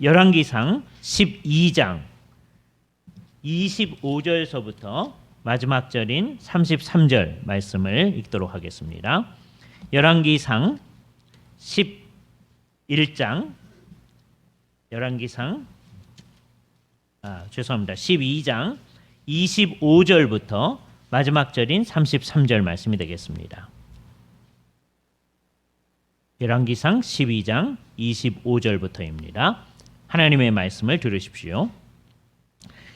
열왕기상 12장 25절서부터 마지막 절인 33절 말씀을 읽도록 하겠습니다. 열왕기상 11장 12장 25절부터 마지막 절인 33절 말씀이 되겠습니다. 열왕기상 12장 25절부터입니다. 하나님의 말씀을 들으십시오.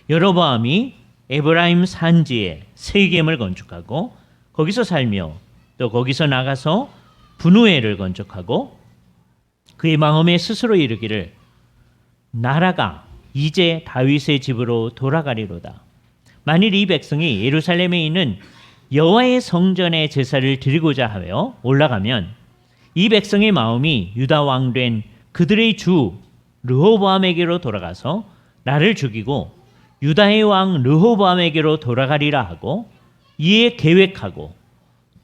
여로보암이 에브라임 산지에 세겜을 건축하고 거기서 살며 또 거기서 나가서 분우엘을 건축하고 그의 마음에 스스로 이르기를 나라가 이제 다윗의 집으로 돌아가리로다. 만일 이 백성이 예루살렘에 있는 여호와의 성전에 제사를 드리고자 하여 올라가면 이 백성의 마음이 유다 왕 된 그들의 주 르호보암에게로 돌아가서 나를 죽이고 유다의 왕 르호보암에게로 돌아가리라 하고 이에 계획하고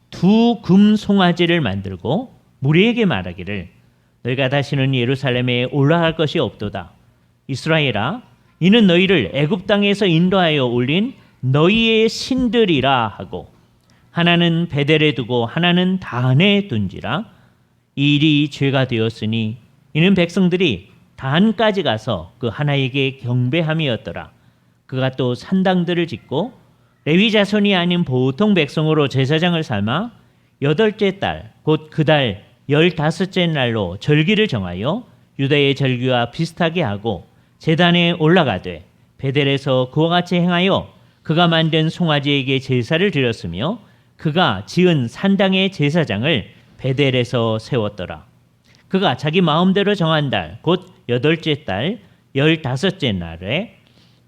두 금 송아지를 만들고 무리에게 말하기를 너희가 다시는 예루살렘에 올라갈 것이 없도다. 이스라엘아, 이는 너희를 애굽 땅에서 인도하여 올린 너희의 신들이라 하고 하나는 베델에 두고 하나는 단에 둔지라. 이 일이 죄가 되었으니 이는 백성들이 단까지 가서 그 하나에게 경배함이었더라. 그가 또 산당들을 짓고 레위 자손이 아닌 보통 백성으로 제사장을 삼아 8째 달 곧 그 달 15째 날로 절기를 정하여 유다의 절기와 비슷하게 하고 제단에 올라가되 베델에서 그와 같이 행하여 그가 만든 송아지에게 제사를 드렸으며 그가 지은 산당의 제사장을 베델에서 세웠더라. 그가 자기 마음대로 정한 달 곧 8째 달 15째 날에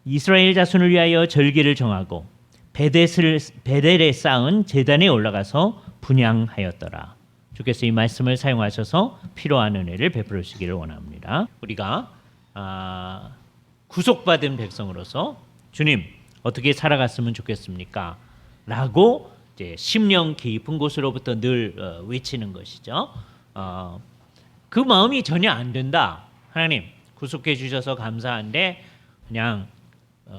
이스라엘 자손을 위하여 절기를 정하고 베델에 쌓은 제단에 올라가서 분향하였더라. 주께서 이 말씀을 사용하셔서 필요한 은혜를 베풀으시기를 원합니다. 우리가 구속받은 백성으로서 주님 어떻게 살아갔으면 좋겠습니까? 라고 이제 심령 깊은 곳으로부터 늘 외치는 것이죠. 그 마음이 전혀 안 된다. 하나님 구속해 주셔서 감사한데 그냥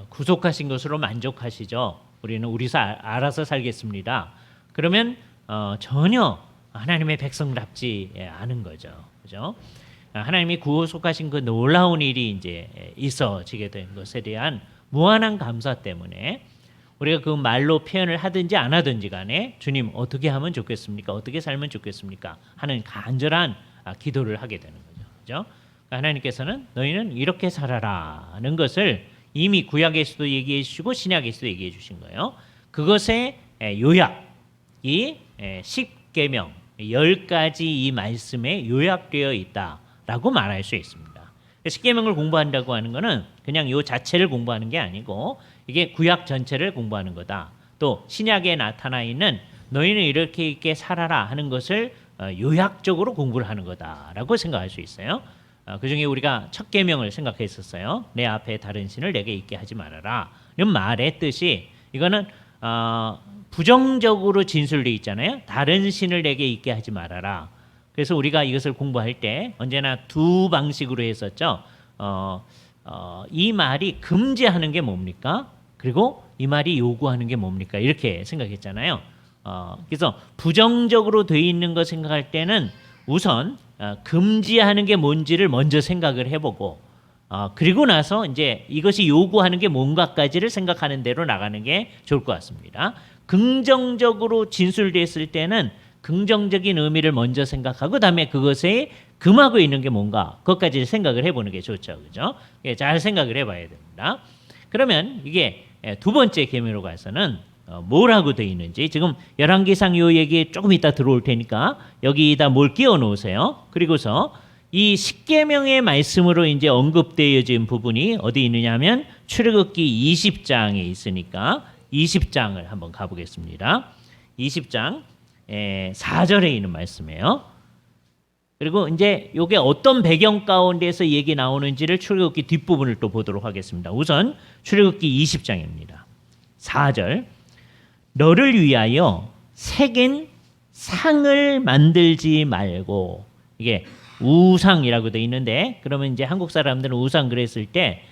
구속하신 것으로 만족하시죠. 우리는 알아서 살겠습니다. 그러면 전혀 하나님의 백성답지 않은 거죠. 그죠? 하나님이 구속하신 그 놀라운 일이 이제 있어지게 된 것에 대한 무한한 감사 때문에 우리가 그 말로 표현을 하든지 안 하든지 간에 주님 어떻게 하면 좋겠습니까? 어떻게 살면 좋겠습니까? 하는 간절한 기도를 하게 되는 거죠. 그죠? 그러니까 하나님께서는 너희는 이렇게 살아라는 것을 이미 구약에서도 얘기해 주시고 신약에서도 얘기해 주신 거예요. 그것의 요약이 십계명 10가지 이 말씀에 요약되어 있다라고 말할 수 있습니다. 십계명을 공부한다고 하는 것은 그냥 요 자체를 공부하는 게 아니고 이게 구약 전체를 공부하는 거다. 또 신약에 나타나 있는 너희는 이렇게 살아라 하는 것을 요약적으로 공부를 하는 거다라고 생각할 수 있어요. 그중에 우리가 첫 계명을 생각했었어요. 내 앞에 다른 신을 내게 있게 하지 말아라. 이런 말의 뜻이 이거는 부정적으로 진술되어 있잖아요. 다른 신을 내게 있게 하지 말아라. 그래서 우리가 이것을 공부할 때 언제나 두 방식으로 했었죠. 이 말이 금지하는 게 뭡니까? 그리고 이 말이 요구하는 게 뭡니까? 이렇게 생각했잖아요. 그래서 부정적으로 되어 있는 거 생각할 때는 우선 금지하는 게 뭔지를 먼저 생각을 해보고 그리고 나서 이제 이것이 요구하는 게 뭔가까지를 생각하는 대로 나가는 게 좋을 것 같습니다. 긍정적으로 진술됐을 때는 긍정적인 의미를 먼저 생각하고 그다음에 그것에 금하고 있는 게 뭔가 그것까지 생각을 해보는 게 좋죠. 그죠? 잘 생각을 해봐야 됩니다. 그러면 이게 두 번째 계명으로 가서는 뭐라고 되어 있는지 지금 열왕기상 요 얘기 조금 이따 들어올 테니까 여기다 뭘 끼워 놓으세요. 그리고서 이 십계명의 말씀으로 이제 언급되어진 부분이 어디 있느냐 하면 출애굽기 20장에 있으니까 20장을 한번 가보겠습니다. 20장 4절에 있는 말씀이에요. 그리고 이제 이게 어떤 배경 가운데서 얘기 나오는지를 출애굽기 뒷부분을 또 보도록 하겠습니다. 우선 출애굽기 20장입니다. 4절 너를 위하여 새긴 상을 만들지 말고 이게 우상이라고 돼 있는데 그러면 이제 한국 사람들은 우상 그랬을 때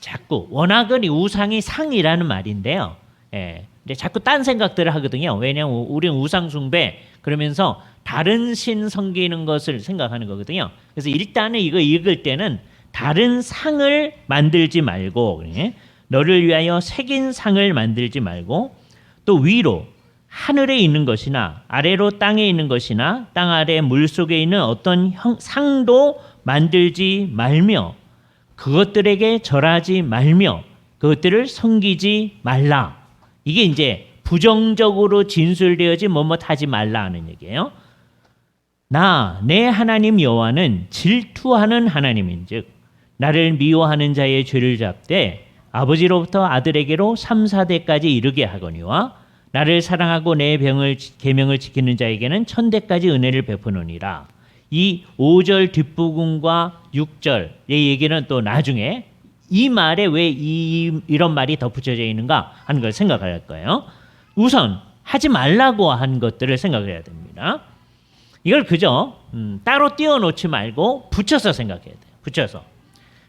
자꾸 워낙은 이 우상이 상이라는 말인데요. 예. 근데 자꾸 딴 생각들을 하거든요. 왜냐하면 우리는 우상 숭배 그러면서 다른 신 섬기는 것을 생각하는 거거든요. 그래서 일단은 이거 읽을 때는 다른 상을 만들지 말고 예? 너를 위하여 새긴 상을 만들지 말고 또 위로 하늘에 있는 것이나 아래로 땅에 있는 것이나 땅 아래 물 속에 있는 어떤 상도 만들지 말며 그것들에게 절하지 말며 그것들을 섬기지 말라. 이게 이제 부정적으로 진술되어지 뭐뭐하지 말라 하는 얘기예요. 나 내 하나님 여호와는 질투하는 하나님인즉 나를 미워하는 자의 죄를 잡되 아버지로부터 아들에게로 3, 4대까지 이르게 하거니와 나를 사랑하고 내 계명을 지키는 자에게는 1000대까지 은혜를 베푸노니라. 이 5절 뒷부분과 6절의 얘기는 또 나중에 이 말에 왜 이런 말이 덧붙여져 있는가 하는 걸 생각할 거예요. 우선 하지 말라고 한 것들을 생각을 해야 됩니다. 이걸 그저 따로 띄워놓지 말고 붙여서 생각해야 돼요. 붙여서.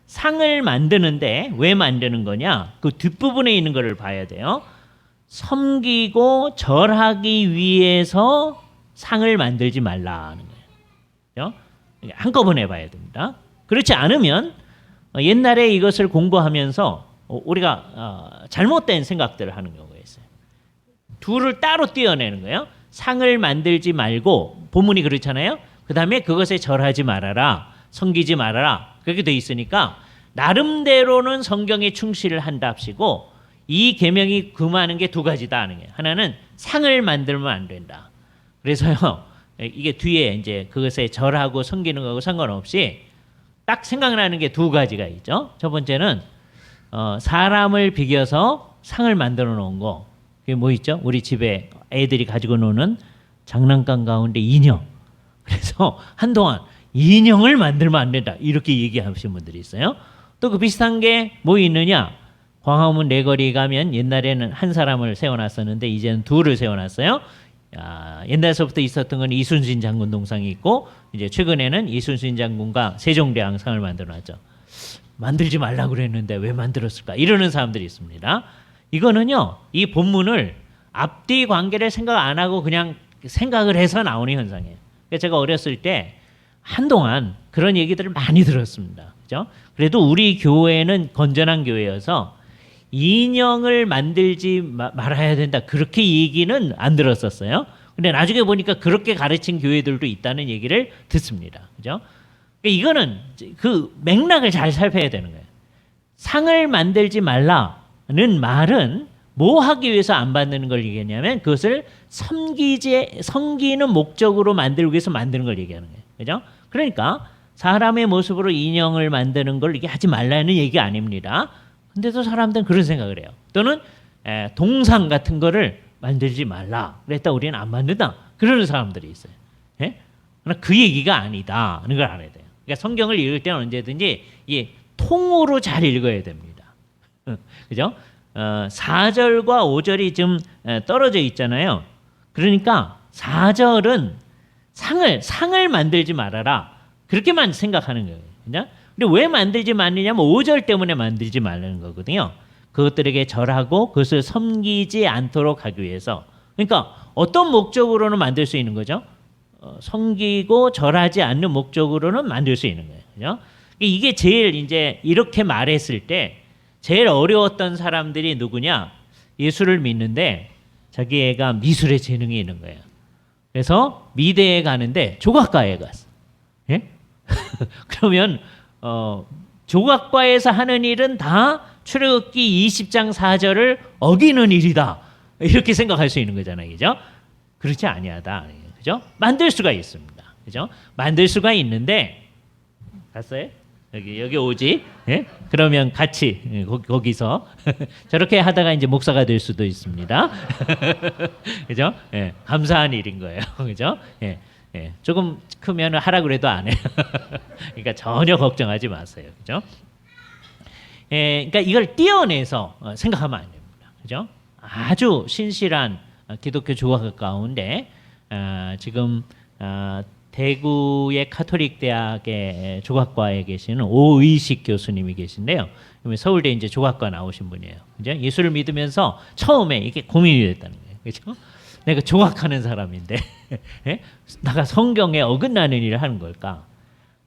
상을 만드는데 왜 만드는 거냐? 그 뒷부분에 있는 거를 봐야 돼요. 섬기고 절하기 위해서 상을 만들지 말라는 거예요. 한꺼번에 봐야 됩니다. 그렇지 않으면 옛날에 이것을 공부하면서 우리가 잘못된 생각들을 하는 경우가 있어요. 둘을 따로 떼어내는 거예요. 상을 만들지 말고 본문이 그렇잖아요. 그 다음에 그것에 절하지 말아라. 섬기지 말아라. 그렇게 돼 있으니까 나름대로는 성경에 충실을 한답시고 이 계명이 금하는 게 두 가지다 하는 게 하나는 상을 만들면 안 된다. 그래서요 이게 뒤에 이제 그것에 절하고 섬기는 거하고 상관없이 딱 생각나는 게 두 가지가 있죠. 첫 번째는 사람을 비겨서 상을 만들어 놓은 거. 그게 뭐 있죠? 우리 집에 애들이 가지고 노는 장난감 가운데 인형. 그래서 한동안 인형을 만들면 안 된다. 이렇게 얘기하시는 분들이 있어요. 또 그 비슷한 게 뭐 있느냐? 광화문 내거리 가면 옛날에는 한 사람을 세워놨었는데 이제는 둘을 세워놨어요. 옛날서부터 있었던 건 이순신 장군 동상이 있고 이제 최근에는 이순신 장군과 세종대왕 상을 만들어놨죠. 만들지 말라고 그랬는데 왜 만들었을까? 이러는 사람들이 있습니다. 이거는요. 이 본문을 앞뒤 관계를 생각 안 하고 그냥 생각을 해서 나오는 현상이에요. 그래서 제가 어렸을 때 한동안 그런 얘기들을 많이 들었습니다. 그죠? 그래도 우리 교회는 건전한 교회여서 인형을 만들지 말아야 된다. 그렇게 얘기는 안 들었었어요. 근데 나중에 보니까 그렇게 가르친 교회들도 있다는 얘기를 듣습니다. 그죠? 그러니까 이거는 그 맥락을 잘 살펴야 되는 거예요. 상을 만들지 말라는 말은 뭐 하기 위해서 안 만드는 걸 얘기하냐면 그것을 섬기는 목적으로 만들기 위해서 만드는 걸 얘기하는 거예요. 그죠? 그러니까 사람의 모습으로 인형을 만드는 걸 이게 하지 말라는 얘기 아닙니다. 근데도 사람들은 그런 생각을 해요. 또는 동상 같은 거를 만들지 말라. 그랬다 우리는 안 만든다. 그러는 사람들이 있어요. 예? 그러나 그 얘기가 아니다. 하는 걸 알아야 돼요. 그러니까 성경을 읽을 때는 언제든지 이 통으로 잘 읽어야 됩니다. 그죠? 4절과 5절이 좀 떨어져 있잖아요. 그러니까 4절은 상을 만들지 말아라. 그렇게만 생각하는 거예요. 그죠? 근데 왜 만들지 말느냐면 5절 때문에 만들지 말라는 거거든요. 그것들에게 절하고 그것을 섬기지 않도록 하기 위해서. 그러니까 어떤 목적으로는 만들 수 있는 거죠? 섬기고 절하지 않는 목적으로는 만들 수 있는 거예요. 그죠? 이게 제일 이제 이렇게 말했을 때 제일 어려웠던 사람들이 누구냐? 예수를 믿는데 자기 애가 미술에 재능이 있는 거예요. 그래서 미대에 가는데 조각과에 갔어. 예? 그러면 조각과에서 하는 일은 다 출애굽기 20장 4절을 어기는 일이다. 이렇게 생각할 수 있는 거잖아요. 그죠? 그렇지 아니하다. 그죠? 만들 수가 있습니다. 그죠? 만들 수가 있는데 갔어요? 여기 오지? 예? 그러면 같이 거기서 저렇게 하다가 이제 목사가 될 수도 있습니다. 그죠? 예, 감사한 일인 거예요. 그죠? 예. 예, 조금 크면 하라 그래도 안 해요. 그러니까 전혀 걱정하지 마세요. 그죠? 예, 그러니까 이걸 떼어내서 생각하면 안 됩니다. 그죠? 아주 신실한 기독교 조각 가운데 지금 대구의 카톨릭 대학의 조각과에 계시는 오의식 교수님이 계신데요. 서울대 이제 조각과 나오신 분이에요. 그죠? 예수를 믿으면서 처음에 이게 고민이 됐다는 거예요. 그렇죠? 내가 조각하는 사람인데 예? 내가 성경에 어긋나는 일을 하는 걸까?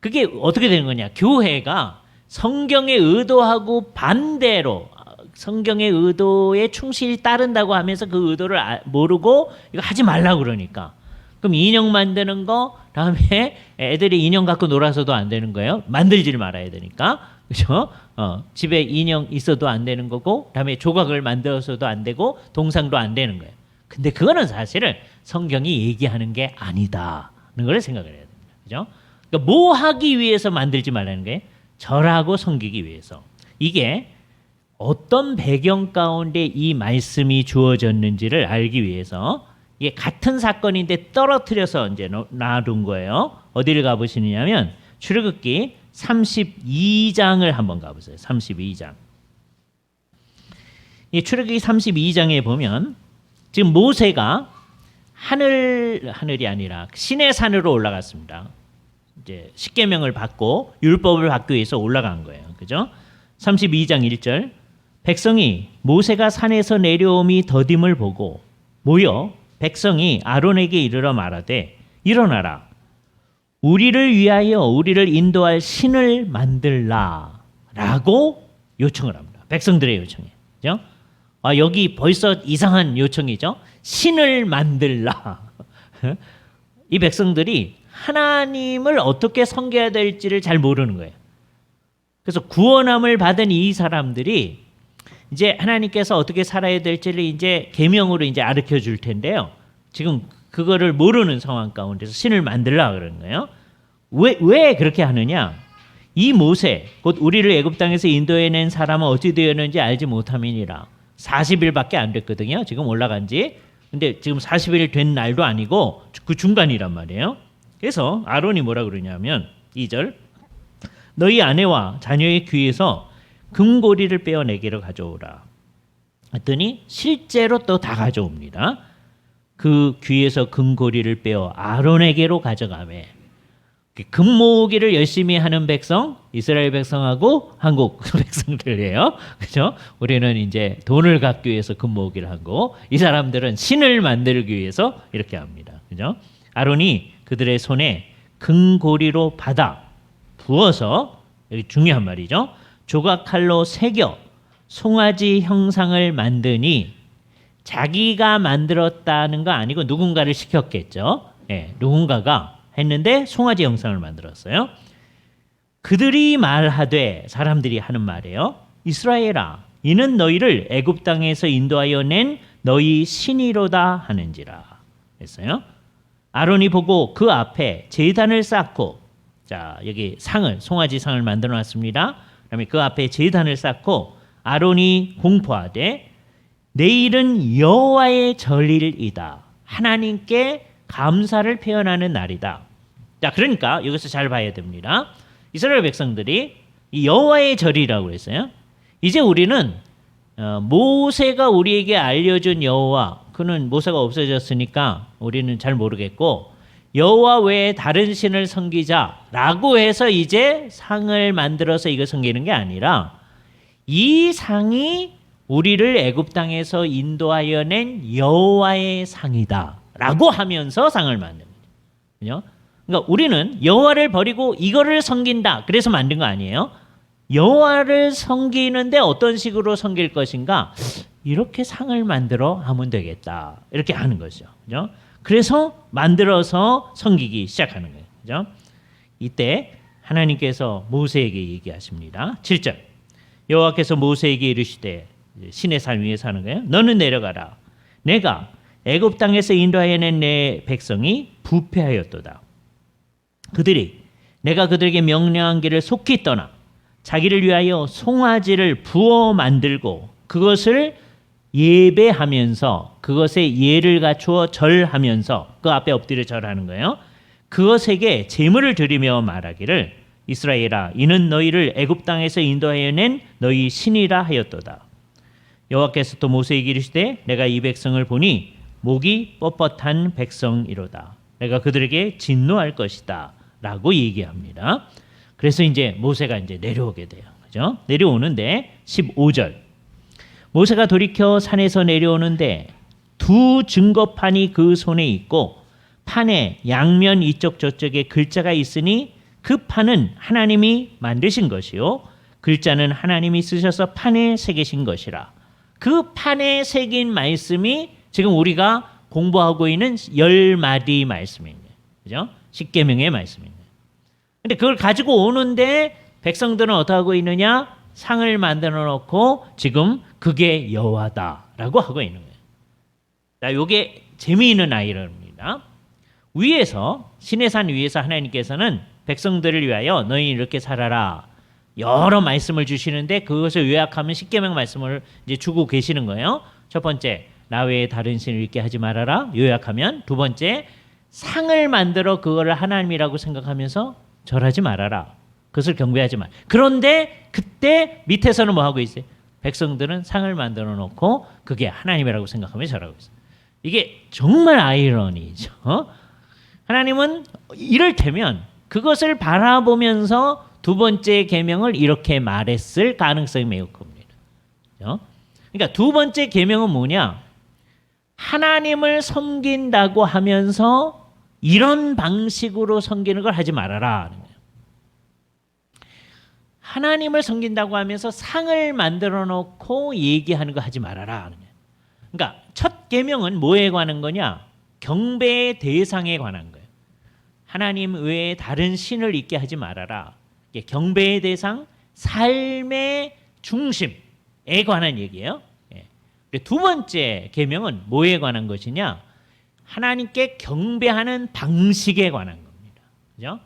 그게 어떻게 되는 거냐? 교회가 성경에 의도하고 반대로 성경의 의도에 충실히 따른다고 하면서 그 의도를 모르고 이거 하지 말라고 그러니까. 그럼 인형 만드는 거, 다음에 애들이 인형 갖고 놀아서도 안 되는 거예요. 만들지를 말아야 되니까. 그죠? 집에 인형 있어도 안 되는 거고, 다음에 조각을 만들어서도 안 되고, 동상도 안 되는 거예요. 근데 그거는 사실은 성경이 얘기하는 게 아니다는 걸 생각을 해야 됩니다. 그죠? 그러니까 뭐 하기 위해서 만들지 말라는 거예요? 절하고 섬기기 위해서. 이게 어떤 배경 가운데 이 말씀이 주어졌는지를 알기 위해서 이게 같은 사건인데 떨어뜨려서 이제 놔둔 거예요. 어디를 가보시느냐면 출애굽기 32장을 한번 가보세요. 32장. 이 출애굽기 32장에 보면 지금 모세가 하늘이 아니라 시내 산으로 올라갔습니다. 이제 십계명을 받고 율법을 받기 위해서 올라간 거예요. 그죠? 32장 1절. 백성이 모세가 산에서 내려옴이 더딤을 보고 모여 백성이 아론에게 이르러 말하되 일어나라. 우리를 위하여 우리를 인도할 신을 만들라 라고 요청을 합니다. 백성들의 요청이에요. 그죠? 여기 벌써 이상한 요청이죠. 신을 만들라. 이 백성들이 하나님을 어떻게 섬겨야 될지를 잘 모르는 거예요. 그래서 구원함을 받은 이 사람들이 이제 하나님께서 어떻게 살아야 될지를 이제 계명으로 이제 가르쳐 줄 텐데요. 지금 그거를 모르는 상황 가운데서 신을 만들라 그러는 거예요. 왜 그렇게 하느냐? 이 모세, 곧 우리를 애굽 땅에서 인도해낸 사람은 어찌 되었는지 알지 못함이니라. 40일밖에 안 됐거든요. 지금 올라간 지. 근데 지금 40일 된 날도 아니고 그 중간이란 말이에요. 그래서 아론이 뭐라 그러냐면 2절. 너희 아내와 자녀의 귀에서 금고리를 빼어 내게로 가져오라. 했더니 실제로 또 다 가져옵니다. 그 귀에서 금고리를 빼어 아론에게로 가져가매. 금모으기를 열심히 하는 백성, 이스라엘 백성하고 한국 백성들이에요. 그죠? 우리는 이제 돈을 갖기 위해서 금모으기를 하고 이 사람들은 신을 만들기 위해서 이렇게 합니다. 그죠? 아론이 그들의 손에 금고리로 받아 부어서, 여기 중요한 말이죠. 조각칼로 새겨 송아지 형상을 만드니 자기가 만들었다는 거 아니고 누군가를 시켰겠죠. 네, 누군가가 했는데 송아지 형상을 만들었어요. 그들이 말하되, 사람들이 하는 말이에요. 이스라엘아, 이는 너희를 애굽 땅에서 인도하여 낸 너희 신이로다 하는지라 했어요. 아론이 보고 그 앞에 제단을 쌓고, 자 여기 송아지 상을 만들어 놨습니다. 그다음에 그 앞에 제단을 쌓고 아론이 공포하되 내일은 여호와의 절일이다. 하나님께 감사를 표현하는 날이다. 자, 그러니까 여기서 잘 봐야 됩니다. 이스라엘 백성들이 이 여호와의 절이라고 했어요. 이제 우리는 모세가 우리에게 알려준 여호와, 그는 모세가 없어졌으니까 우리는 잘 모르겠고 여호와 외에 다른 신을 섬기자라고 해서 이제 상을 만들어서 이거 섬기는 게 아니라 이 상이 우리를 애굽 땅에서 인도하여 낸 여호와의 상이다라고 하면서 상을 만든 거죠. 그러니까 우리는 여호와를 버리고 이거를 섬긴다. 그래서 만든 거 아니에요. 여호와를 섬기는데 어떤 식으로 섬길 것인가? 이렇게 상을 만들어 하면 되겠다. 이렇게 하는 거죠. 그죠? 그래서 만들어서 섬기기 시작하는 거예요. 그죠? 이때 하나님께서 모세에게 얘기하십니다. 7절. 여호와께서 모세에게 이르시되, 신의 산 위에 사는 거예요. 너는 내려가라. 내가 애굽 땅에서 인도하여 낸 내 백성이 부패하였도다. 내가 그들에게 명령한 길을 속히 떠나 자기를 위하여 송아지를 부어 만들고 그것을 예배하면서, 그것에 예를 갖추어 절하면서, 그 앞에 엎드려 절하는 거예요. 그것에게 제물을 드리며 말하기를 이스라엘아, 이는 너희를 애굽 땅에서 인도하여 낸 너희 신이라 하였도다. 여호와께서 또 모세에게 이르시되 내가 이 백성을 보니 목이 뻣뻣한 백성이로다. 내가 그들에게 진노할 것이다라고 얘기합니다. 그래서 이제 모세가 이제 내려오게 돼요. 그죠? 내려오는데 15절. 모세가 돌이켜 산에서 내려오는데 두 증거판이 그 손에 있고 판에 양면 이쪽 저쪽에 글자가 있으니 그 판은 하나님이 만드신 것이요 글자는 하나님이 쓰셔서 판에 새기신 것이라. 그 판에 새긴 말씀이 지금 우리가 공부하고 있는 10마디 말씀입니다. 그죠? 십계명의 말씀입니다. 근데 그걸 가지고 오는데 백성들은 어떻게 하고 있느냐? 상을 만들어 놓고 지금 그게 여호와다라고 하고 있는 거예요. 자, 요게 재미있는 아이러니입니다. 위에서 시내산 위에서 하나님께서는 백성들을 위하여 너희 이렇게 살아라. 여러 말씀을 주시는데 그것을 요약하면 십계명 말씀을 이제 주고 계시는 거예요. 첫 번째, 나 외에 다른 신을 있게 하지 말아라. 요약하면 두 번째, 상을 만들어 그거를 하나님이라고 생각하면서 절하지 말아라. 그것을 경배하지 말. 그런데 그때 밑에서는 뭐 하고 있어요? 백성들은 상을 만들어 놓고 그게 하나님이라고 생각하며 절하고 있어요. 이게 정말 아이러니죠. 하나님은 이를테면 그것을 바라보면서 두 번째 계명을 이렇게 말했을 가능성이 매우 큽니다. 그러니까 두 번째 계명은 뭐냐? 하나님을 섬긴다고 하면서 이런 방식으로 섬기는 걸 하지 말아라 하는 거예요. 하나님을 섬긴다고 하면서 상을 만들어 놓고 얘기하는 거 하지 말아라 하는 거예요. 그러니까 첫 계명은 뭐에 관한 거냐? 경배의 대상에 관한 거예요. 하나님 외에 다른 신을 있게 하지 말아라. 경배의 대상, 삶의 중심에 관한 얘기예요. 두 번째 계명은 뭐에 관한 것이냐? 하나님께 경배하는 방식에 관한 겁니다. 그죠?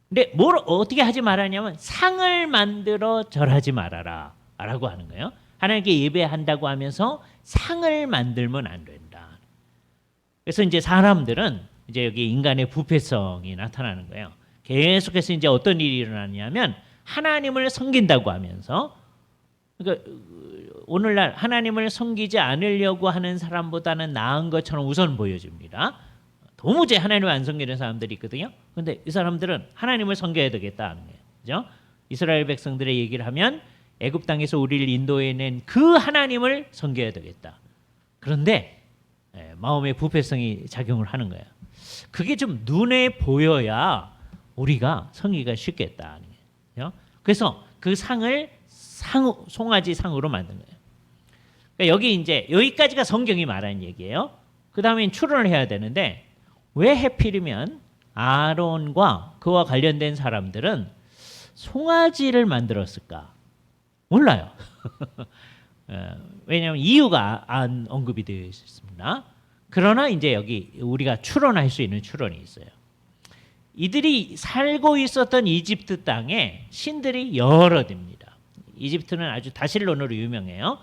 근데 뭘 어떻게 하지 말아냐면 상을 만들어 절하지 말아라 라고 하는 거예요. 하나님께 예배한다고 하면서 상을 만들면 안 된다. 그래서 이제 사람들은 이제 여기 인간의 부패성이 나타나는 거예요. 계속해서 이제 어떤 일이 일어나냐면 하나님을 섬긴다고 하면서, 그러니까 오늘날 하나님을 섬기지 않으려고 하는 사람보다는 나은 것처럼 우선 보여집니다. 도무지 하나님을 안 섬기는 사람들이 있거든요. 그런데 이 사람들은 하나님을 섬겨야 되겠다는 거예요. 그죠? 이스라엘 백성들의 얘기를 하면 애굽 땅에서 우리를 인도해낸 그 하나님을 섬겨야 되겠다. 그런데 마음의 부패성이 작용을 하는 거예요. 그게 좀 눈에 보여야 우리가 섬기기가 쉽겠다. 그래서 그 상을 송아지 상으로 만든 거예요. 그러니까 여기 이제 여기까지가 성경이 말하는 얘기예요. 그 다음에 추론을 해야 되는데 왜 하필이면 아론과 그와 관련된 사람들은 송아지를 만들었을까? 몰라요. 왜냐하면 이유가 안 언급이 되어 있습니다. 그러나 이제 여기 우리가 추론할 수 있는 추론이 있어요. 이들이 살고 있었던 이집트 땅에 신들이 여러 됩니다. 이집트는 아주 다실론으로 유명해요.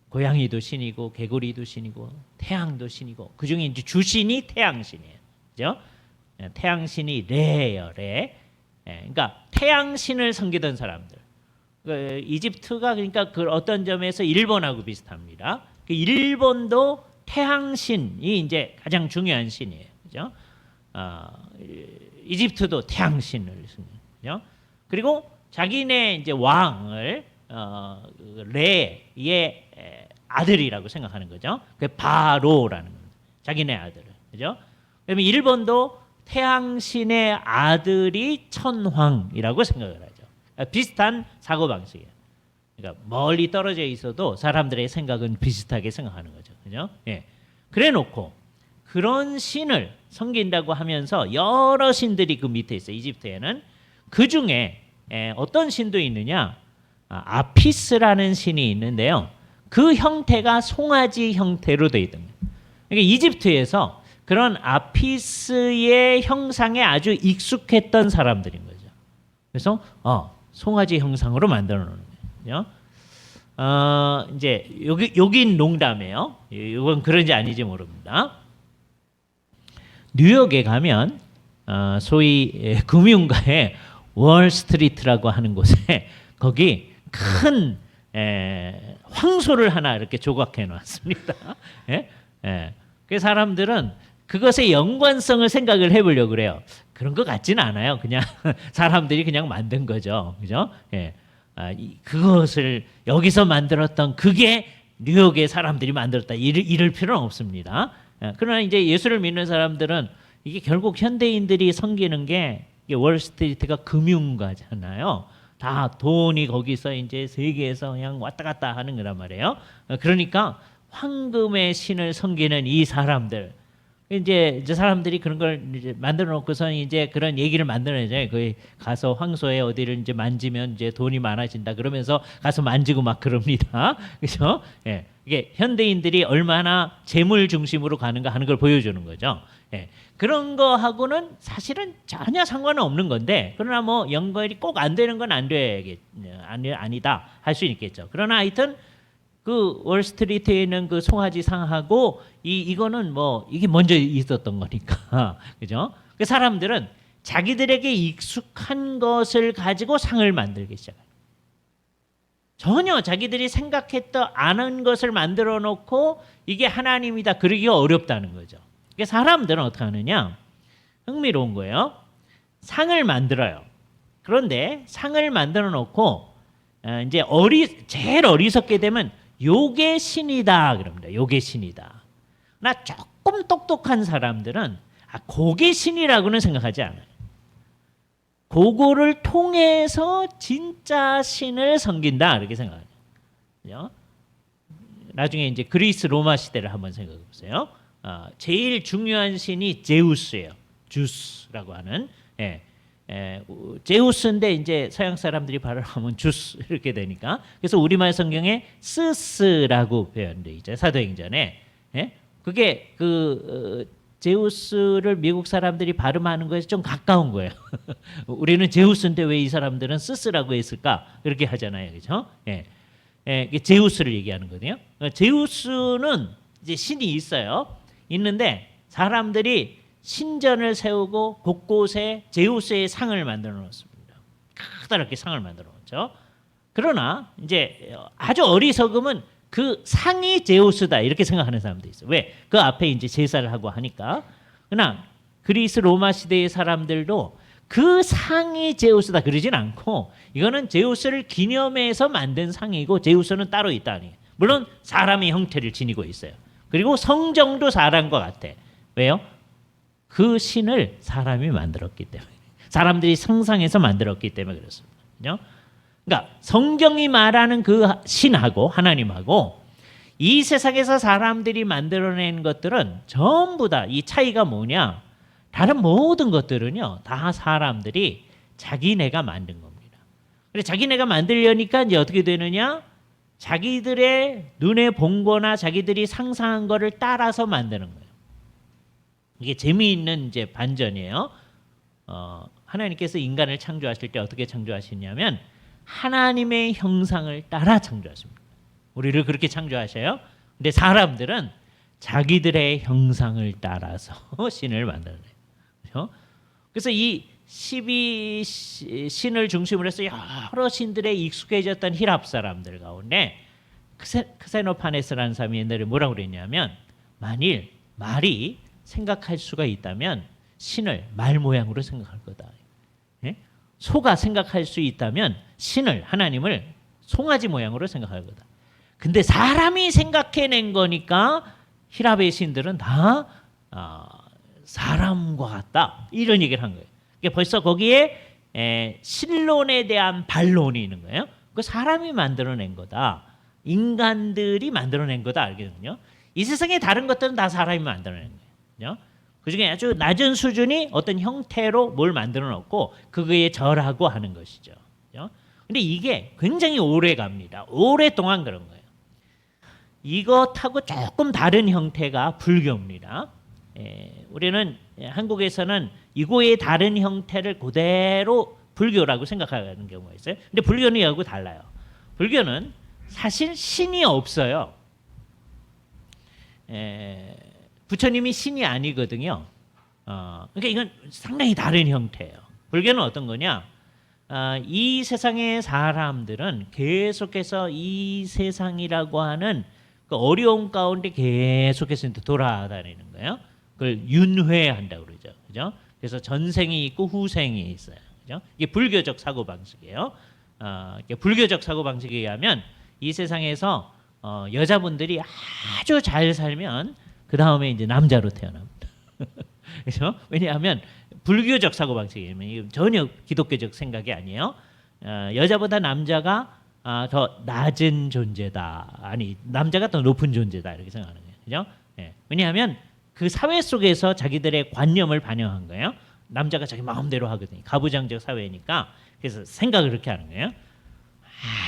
고양이도 신이고 개구리도 신이고 태양도 신이고 그 중에 이제 주신이 태양신이에요. 그죠? 태양신이 레예요, 레. 그러니까 태양신을 섬기던 사람들. 이집트가 그러니까 그 어떤 점에서 일본하고 비슷합니다. 일본도 태양신이 이제 가장 중요한 신이에요. 그죠? 이집트도 태양신을 그죠? 그리고 자기네 이제 왕을 레의 아들이라고 생각하는 거죠. 그 바로라는 겁니다. 자기네 아들을. 그죠? 그러면 일본도 태양신의 아들이 천황이라고 생각을 하죠. 비슷한 사고 방식이에요. 그러니까 멀리 떨어져 있어도 사람들의 생각은 비슷하게 생각하는 거죠. 그죠? 그래 놓고 그런 신을 섬긴다고 하면서 여러 신들이 그 밑에 있어요. 이집트에는. 그 중에 어떤 신도 있느냐? 아피스라는 신이 있는데요. 그 형태가 송아지 형태로 되어 있던 거예요. 그러니까 이집트에서 그런 아피스의 형상에 아주 익숙했던 사람들인 거죠. 그래서 송아지 형상으로 만들어 놓는 거예요. 이제 여긴 농담이에요. 이건 그런지 아닌지 모릅니다. 뉴욕에 가면 소위 금융가의 월스트리트라고 하는 곳에 거기 큰 황소를 하나 이렇게 조각해 놨습니다. 그 사람들은 그것의 연관성을 생각을 해보려고 그래요. 그런 것 같지는 않아요. 그냥 사람들이 그냥 만든 거죠. 그죠? 예. 그것을 여기서 만들었던 그게 뉴욕의 사람들이 만들었다. 이럴 필요는 없습니다. 그러나 이제 예수를 믿는 사람들은 이게 결국 현대인들이 섬기는 게 월스트리트가 금융가잖아요. 다 돈이 거기서 이제 세계에서 그냥 왔다 갔다 하는 거란 말이에요. 그러니까 황금의 신을 섬기는 이 사람들, 이제 사람들이 그런 걸 이제 만들어 놓고서 이제 그런 얘기를 만들어내잖아요. 거기 가서 황소의 어디를 이제 만지면 이제 돈이 많아진다. 그러면서 가서 만지고 막 그럽니다. 그렇죠? 예. 이게 현대인들이 얼마나 재물 중심으로 가는가 하는 걸 보여주는 거죠. 예. 그런 거하고는 사실은 전혀 상관은 없는 건데, 그러나 뭐 연결이 꼭 안 되는 건 아니다 할 수 있겠죠. 그러나 하여튼 그 월스트리트에 있는 그 송아지 상하고 이거는 뭐 이게 먼저 있었던 거니까 그죠? 그 사람들은 자기들에게 익숙한 것을 가지고 상을 만들기 시작해요. 전혀 자기들이 생각했던 아는 것을 만들어 놓고 이게 하나님이다 그러기가 어렵다는 거죠. 그러니까 사람들은 어떻게 하느냐? 흥미로운 거예요. 상을 만들어요. 그런데 상을 만들어 놓고 이제 제일 어리석게 되면 요게 신이다 그럽니다. 요게 신이다. 나 조금 똑똑한 사람들은 그게 신이라고는 생각하지 않아요. 그거를 통해서 진짜 신을 섬긴다 이렇게 생각해요. 나중에 이제 그리스 로마 시대를 한번 생각해 보세요. 제일 중요한 신이 제우스예요. 주스라고 하는. 제우스인데 이제 서양 사람들이 발음하면 주스 이렇게 되니까 그래서 우리말 성경에 스스라고 표현돼 있죠. 사도행전에. 그게 제우스를 미국 사람들이 발음하는 거에 좀 가까운 거예요. 우리는 제우스인데 왜 이 사람들은 스스라고 했을까? 그렇게 하잖아요. 그렇죠? 제우스를 얘기하는 거거든요. 제우스는 이제 신이 있어요. 있는데 사람들이 신전을 세우고 곳곳에 제우스의 상을 만들어 놓습니다. 커다랗게 상을 만들어 놓죠. 그러나 이제 아주 어리석음은 그 상이 제우스다 이렇게 생각하는 사람도 있어요. 왜? 그 앞에 이제 제사를 하고 하니까. 그러나 그리스 로마 시대의 사람들도 그 상이 제우스다 그러진 않고 이거는 제우스를 기념해서 만든 상이고 제우스는 따로 있다니. 물론 사람의 형태를 지니고 있어요. 그리고 성정도 사람과 같아. 왜요? 그 신을 사람이 만들었기 때문에, 사람들이 상상해서 만들었기 때문에 그렇습니다. 그러니까 성경이 말하는 그 신하고 하나님하고 이 세상에서 사람들이 만들어낸 것들은 전부 다 이 차이가 뭐냐? 다른 모든 것들은요 다 사람들이 자기네가 만든 겁니다. 그래서 자기네가 만들려니까 이제 어떻게 되느냐? 자기들의 눈에 본 거나 자기들이 상상한 거를 따라서 만드는 거예요. 이게 재미있는 이제 반전이에요. 하나님께서 인간을 창조하실 때 어떻게 창조하시냐면 하나님의 형상을 따라 창조하십니다. 우리를 그렇게 창조하셔요. 근데 사람들은 자기들의 형상을 따라서 신을 만들어내요. 그렇죠? 그래서 이 12신을 중심으로 해서 여러 신들에 익숙해졌던 히랍 사람들 가운데 크세노파네스라는 사람이 옛날에 뭐라고 그랬냐면 만일 말이 생각할 수가 있다면 신을 말 모양으로 생각할 거다. 소가 생각할 수 있다면 신을 하나님을 송아지 모양으로 생각할 거다. 근데 사람이 생각해낸 거니까 히랍의 신들은 다 사람과 같다 이런 얘기를 한 거예요. 그러니까 벌써 거기에 신론에 대한 반론이 있는 거예요. 그 사람이 만들어낸 거다. 인간들이 만들어낸 거다 알거든요. 이 세상의 다른 것들은 다 사람이 만들어낸 거예요. 그중에 아주 낮은 수준이 어떤 형태로 뭘 만들어 놓고 그거에 절하고 하는 것이죠. 근데 이게 굉장히 오래 갑니다. 오랫동안 그런 거예요. 이것하고 조금 다른 형태가 불교입니다. 우리는 한국에서는 이거의 다른 형태를 그대로 불교라고 생각하는 경우가 있어요. 근데 불교는 이하고 달라요. 불교는 사실 신이 없어요. 부처님이 신이 아니거든요. 그러니까 이건 상당히 다른 형태예요. 불교는 어떤 거냐? 이 세상의 사람들은 계속해서 이 세상이라고 하는 그 어려움 가운데 계속해서 돌아다니는 거예요. 그걸 윤회한다고 그러죠. 그죠? 그래서 전생이 있고 후생이 있어요. 그죠? 이게 불교적 사고 방식이에요. 불교적 사고 방식에 의하면 이 세상에서 여자분들이 아주 잘 살면 그 다음에 이제 남자로 태어납니다. 그렇죠? 왜냐하면 불교적 사고 방식이면 전혀 기독교적 생각이 아니에요. 여자보다 남자가 더 낮은 존재다. 아니 남자가 더 높은 존재다 이렇게 생각하는 거예요. 그죠? 예. 왜냐하면 그 사회 속에서 자기들의 관념을 반영한 거예요. 남자가 자기 마음대로 하거든요. 가부장적 사회니까. 그래서 생각을 그렇게 하는 거예요.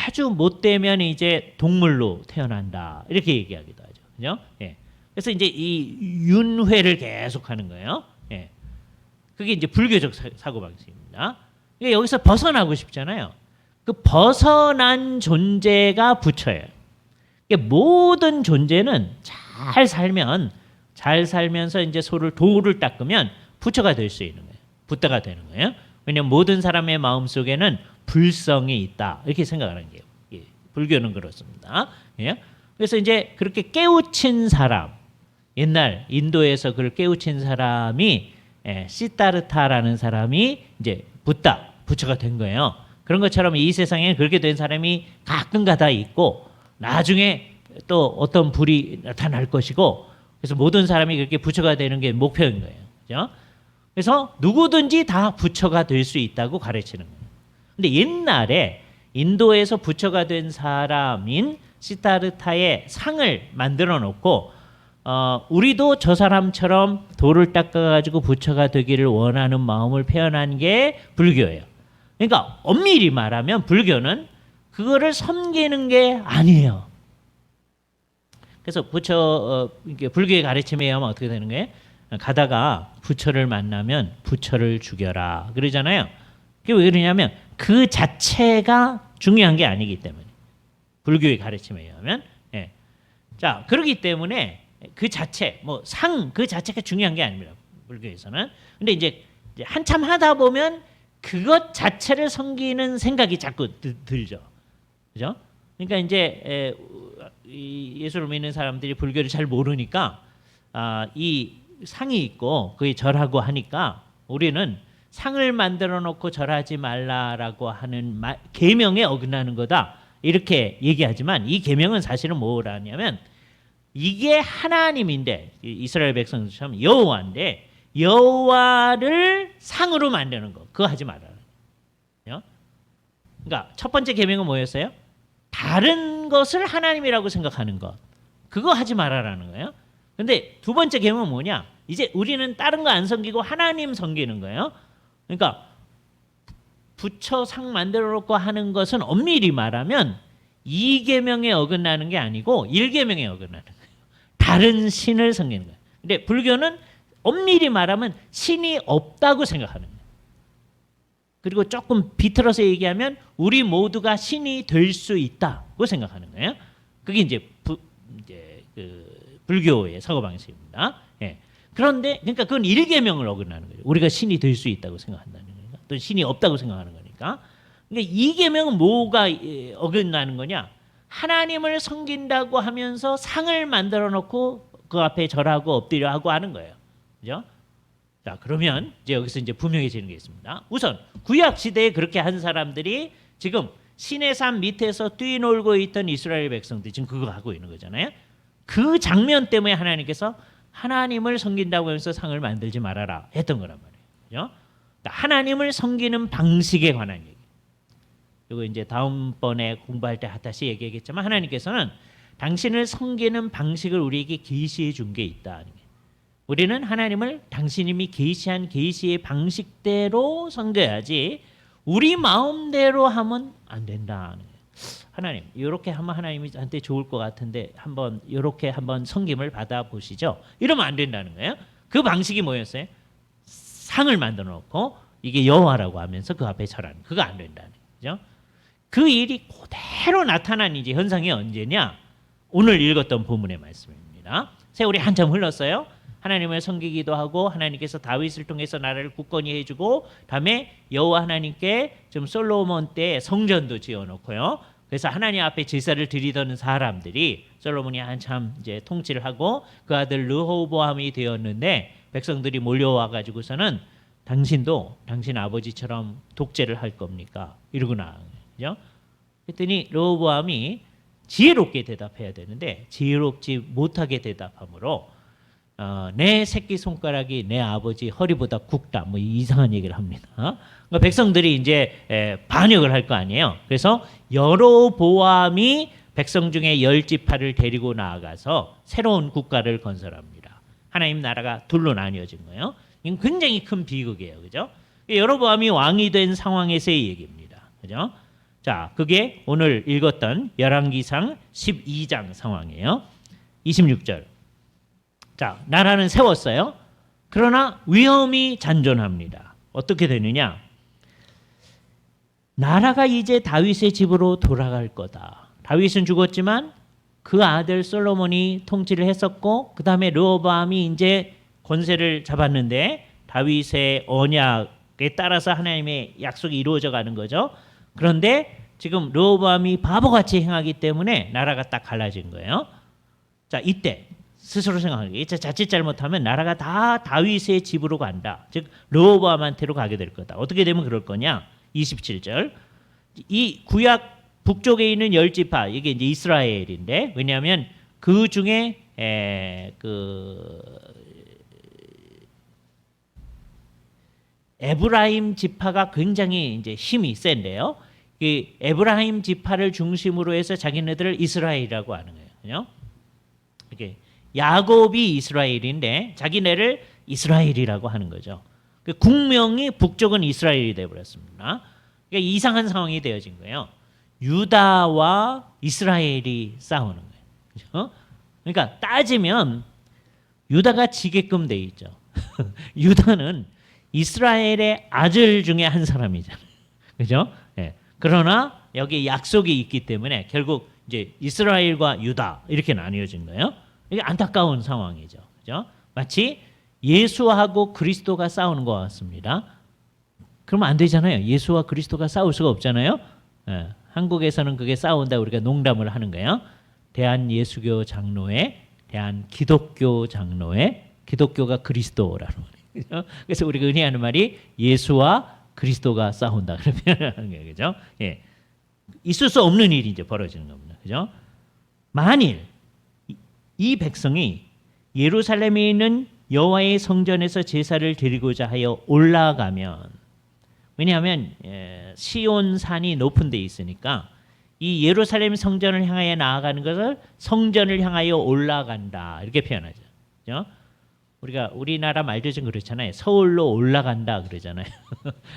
아주 못되면 이제 동물로 태어난다 이렇게 얘기하기도 하죠. 그죠? 예. 그래서 이제 이 윤회를 계속하는 거예요. 예. 그게 이제 불교적 사고 방식입니다. 그러니까 여기서 벗어나고 싶잖아요. 그 벗어난 존재가 부처예요. 그러니까 모든 존재는 잘 살면서 이제 도를 닦으면 부처가 될 수 있는 거예요. 붓다가 되는 거예요. 왜냐하면 모든 사람의 마음 속에는 불성이 있다 이렇게 생각하는 게요. 예, 불교는 그렇습니다. 예? 그래서 이제 그렇게 깨우친 사람, 옛날 인도에서 그걸 깨우친 사람이 시타르타라는 사람이 이제 부처가 된 거예요. 그런 것처럼 이 세상에 그렇게 된 사람이 가끔가다 있고 나중에 또 어떤 불이 나타날 것이고 그래서 모든 사람이 그렇게 부처가 되는 게 목표인 거예요. 그죠? 그래서 누구든지 다 부처가 될 수 있다고 가르치는 거예요. 근데 옛날에 인도에서 부처가 된 사람인 시타르타의 상을 만들어 놓고 우리도 저 사람처럼 돌을 닦아가지고 부처가 되기를 원하는 마음을 표현한 게 불교예요. 그러니까 엄밀히 말하면 불교는 그거를 섬기는 게 아니에요. 그래서 불교의 가르침에 의하면 어떻게 되는 거예요? 가다가 부처를 만나면 부처를 죽여라 그러잖아요. 그게 왜 그러냐면 그 자체가 중요한 게 아니기 때문에 불교의 가르침에 의하면 자 그렇기 때문에 그 자체 그 자체가 중요한 게 아닙니다. 불교에서는. 근데 이제 한참 하다 보면 그것 자체를 섬기는 생각이 자꾸 들죠. 그죠? 그러니까 이제 예수를 믿는 사람들이 불교를 잘 모르니까 이 상이 있고 그게 절하고 하니까 우리는 상을 만들어 놓고 절하지 말라라고 하는 계명에 어긋나는 거다 이렇게 얘기하지만 이 계명은 사실은 뭐라냐면 이게 하나님인데 이스라엘 백성들처럼 여호와인데 여호와를 상으로 만드는 거 그거 하지 말아라. 그러니까 첫 번째 계명은 뭐였어요? 다른 것을 하나님이라고 생각하는 것 그거 하지 말아라는 거예요. 근데 두 번째 계명은 뭐냐? 이제 우리는 다른 거 안 섬기고 하나님 섬기는 거예요. 그러니까 부처 상 만들어 놓고 하는 것은 엄밀히 말하면 2계명에 어긋나는 게 아니고 1계명에 어긋나는 거예요. 다른 신을 섬기는 거예요. 근데 불교는 엄밀히 말하면 신이 없다고 생각하는 거예요. 그리고 조금 비틀어서 얘기하면 우리 모두가 신이 될 수 있다고 생각하는 거예요. 그게 이제 불교의 사고 방식입니다. 예. 그런데 그러니까 그건 1계명을 어긋나는 거예요. 우리가 신이 될 수 있다고 생각한다는 거니까. 또 신이 없다고 생각하는 거니까. 그러니까 2계명은 뭐가 어긋나는 거냐? 하나님을 섬긴다고 하면서 상을 만들어 놓고 그 앞에 절하고 엎드려 하고 하는 거예요. 그죠? 자, 그러면 이제 여기서 이제 분명해지는 게 있습니다. 우선 구약 시대에 그렇게 한 사람들이 지금 신의 산 밑에서 뛰놀고 있던 이스라엘 백성들이 지금 그거 하고 있는 거잖아요. 그 장면 때문에 하나님께서 하나님을 섬긴다고 하면서 상을 만들지 말아라 했던 거란 말이에요. 그죠? 그러니까 하나님을 섬기는 방식에 관한 얘기. 그리고 이제 다음번에 공부할 때 다시 얘기하겠지만 하나님께서는 당신을 섬기는 방식을 우리에게 계시해 준 게 있다. 우리는 하나님을 당신님이 계시한 계시의 방식대로 섬겨야지 우리 마음대로 하면 안 된다. 하나님 이렇게 하면 하나님한테 좋을 것 같은데 한번 이렇게 한번 섬김을 받아 보시죠. 이러면 안 된다는 거예요. 그 방식이 뭐였어요? 상을 만들어 놓고 이게 여호와라고 하면서 그 앞에 절하는 그거 안 된다는 거죠. 그 일이 그대로 나타난 이제 현상이 언제냐? 오늘 읽었던 본문의 말씀입니다. 세월이 한참 흘렀어요. 하나님을 섬기기도 하고 하나님께서 다윗을 통해서 나라를 굳건히 해주고 다음에 여호와 하나님께 좀 솔로몬 때 성전도 지어놓고요. 그래서 하나님 앞에 제사를 드리던 사람들이 솔로몬이 한참 이제 통치를 하고 그 아들 르호보암이 되었는데 백성들이 몰려와 가지고서는 당신도 당신 아버지처럼 독재를 할 겁니까? 이러고 나간 거죠. 그랬더니 르호보암이 지혜롭게 대답해야 되는데 지혜롭지 못하게 대답하므로 내 새끼 손가락이 내 아버지 허리보다 굵다. 뭐 이상한 얘기를 합니다. 그러니까 백성들이 이제 반역을 할 거 아니에요. 그래서 여로보암이 백성 중에 10지파를 데리고 나아가서 새로운 국가를 건설합니다. 하나님 나라가 둘로 나뉘어진 거예요. 이건 굉장히 큰 비극이에요. 그죠? 여로보암이 왕이 된 상황에서의 얘기입니다. 그죠? 자, 그게 오늘 읽었던 열왕기상 12장 상황이에요. 26절. 자, 나라는 세웠어요. 그러나 위험이 잔존합니다. 어떻게 되느냐? 나라가 이제 다윗의 집으로 돌아갈 거다. 다윗은 죽었지만 그 아들 솔로몬이 통치를 했었고 그 다음에 르호보암이 이제 권세를 잡았는데 다윗의 언약에 따라서 하나님의 약속이 이루어져 가는 거죠. 그런데 지금 르호보암이 바보같이 행하기 때문에 나라가 딱 갈라진 거예요. 자, 이때 스스로 생각하기 자칫 잘못하면 나라가 다 다윗의 집으로 간다. 즉 르호보암한테로 가게 될 거다. 어떻게 되면 그럴 거냐? 27절. 이 구약 북쪽에 있는 10지파 이게 이제 이스라엘인데 왜냐하면 그 중에 에브라임 지파가 굉장히 이제 힘이 센데요. 이 에브라임 지파를 중심으로 해서 자기네들을 이스라엘이라고 하는 거예요. 이렇게 야곱이 이스라엘인데 자기네를 이스라엘이라고 하는 거죠. 그 국명이 북쪽은 이스라엘이 되어버렸습니다. 그러니까 이상한 상황이 되어진 거예요. 유다와 이스라엘이 싸우는 거예요. 그렇죠? 그러니까 따지면 유다가 지게끔 돼 있죠. 유다는 이스라엘의 아들 중에 한 사람이잖아요. 그죠? 네. 그러나 여기 약속이 있기 때문에 결국 이제 이스라엘과 유다 이렇게 나뉘어진 거예요. 이게 안타까운 상황이죠. 그죠? 마치 예수하고 그리스도가 싸우는 것 같습니다. 그러면 안 되잖아요. 예수와 그리스도가 싸울 수가 없잖아요. 네. 한국에서는 그게 싸운다 우리가 농담을 하는 거예요. 대한예수교 장로회, 대한기독교 장로회, 기독교가 그리스도라는 거예요. 그래서 우리가 흔히 하는 말이 예수와 그리스도가 싸운다 그러면 하는 거예요. 그죠? 예. 있을 수 없는 일이 이제 벌어지는 겁니다. 그죠? 만일 이 백성이 예루살렘에 있는 여호와의 성전에서 제사를 드리고자 하여 올라가면 왜냐하면 시온 산이 높은 데 있으니까 이 예루살렘 성전을 향하여 나아가는 것을 성전을 향하여 올라간다 이렇게 표현하죠. 그죠? 우리가 우리나라 말도 좀 그렇잖아요. 서울로 올라간다 그러잖아요.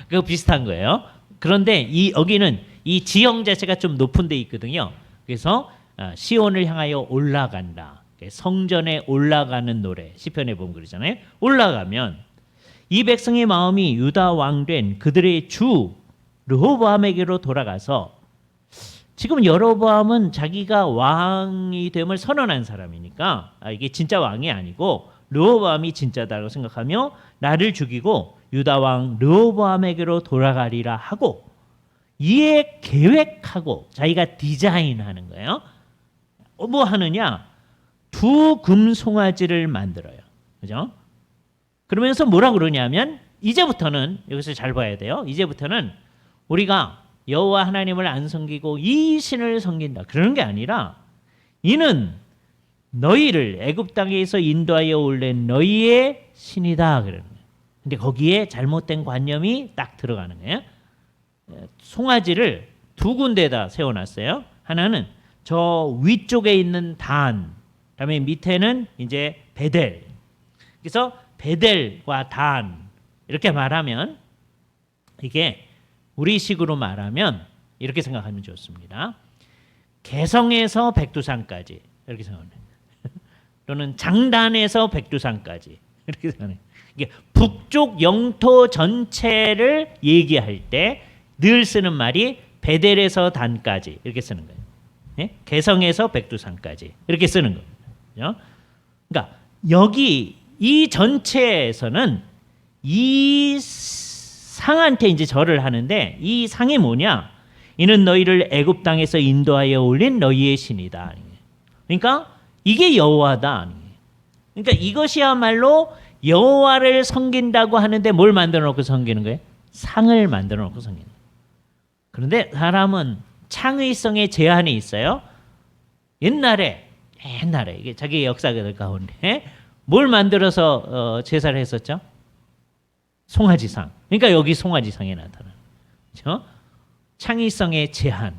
그거 비슷한 거예요. 그런데 여기는 이 지형 자체가 좀 높은 데 있거든요. 그래서 시온을 향하여 올라간다. 성전에 올라가는 노래 시편에 보면 그러잖아요. 올라가면 이 백성의 마음이 유다 왕 된 그들의 주 르호보암에게로 돌아가서 지금 여로보암은 자기가 왕이 됨을 선언한 사람이니까 이게 진짜 왕이 아니고 르호보암이 진짜다라고 생각하며 나를 죽이고 유다 왕 르호보암에게로 돌아가리라 하고 이에 계획하고 자기가 디자인하는 거예요. 뭐 하느냐? 두 금송아지를 만들어요. 그죠? 그러면서 뭐라 그러냐면 이제부터는 여기서 잘 봐야 돼요. 이제부터는 우리가 여호와 하나님을 안 섬기고 이 신을 섬긴다. 그러는 게 아니라 이는 너희를 애굽 땅에서 인도하여 올린 너희의 신이다 그러는 거예요. 근데 거기에 잘못된 관념이 딱 들어가는 거예요. 송아지를 두 군데다 세워놨어요. 하나는 저 위쪽에 있는 단, 그다음에 밑에는 이제 베델. 그래서 베델과 단 이렇게 말하면 이게 우리식으로 말하면 이렇게 생각하면 좋습니다. 개성에서 백두산까지 이렇게 생각합니다. 또는 장단에서 백두산까지 이렇게 생각해요. 이게 북쪽 영토 전체를 얘기할 때 늘 쓰는 말이 베델에서 단까지 이렇게 쓰는 거예요. 네? 개성에서 백두산까지 이렇게 쓰는 거예요. 그러니까 여기 이 전체에서는 이 상한테 이제 절을 하는데 이 상이 뭐냐? 이는 너희를 애굽 땅에서 인도하여 올린 너희의 신이다. 그러니까 이게 여호와다. 그러니까 이것이야말로 여호와를 섬긴다고 하는데 뭘 만들어 놓고 섬기는 거예요? 상을 만들어 놓고 섬기는 거예요. 그런데 사람은 창의성에 제한이 있어요. 옛날에 이게 자기의 역사들 가운데 뭘 만들어서 제사를 했었죠? 송아지상. 그러니까 여기 송아지상에 나타나는 거죠. 창의성의 제한.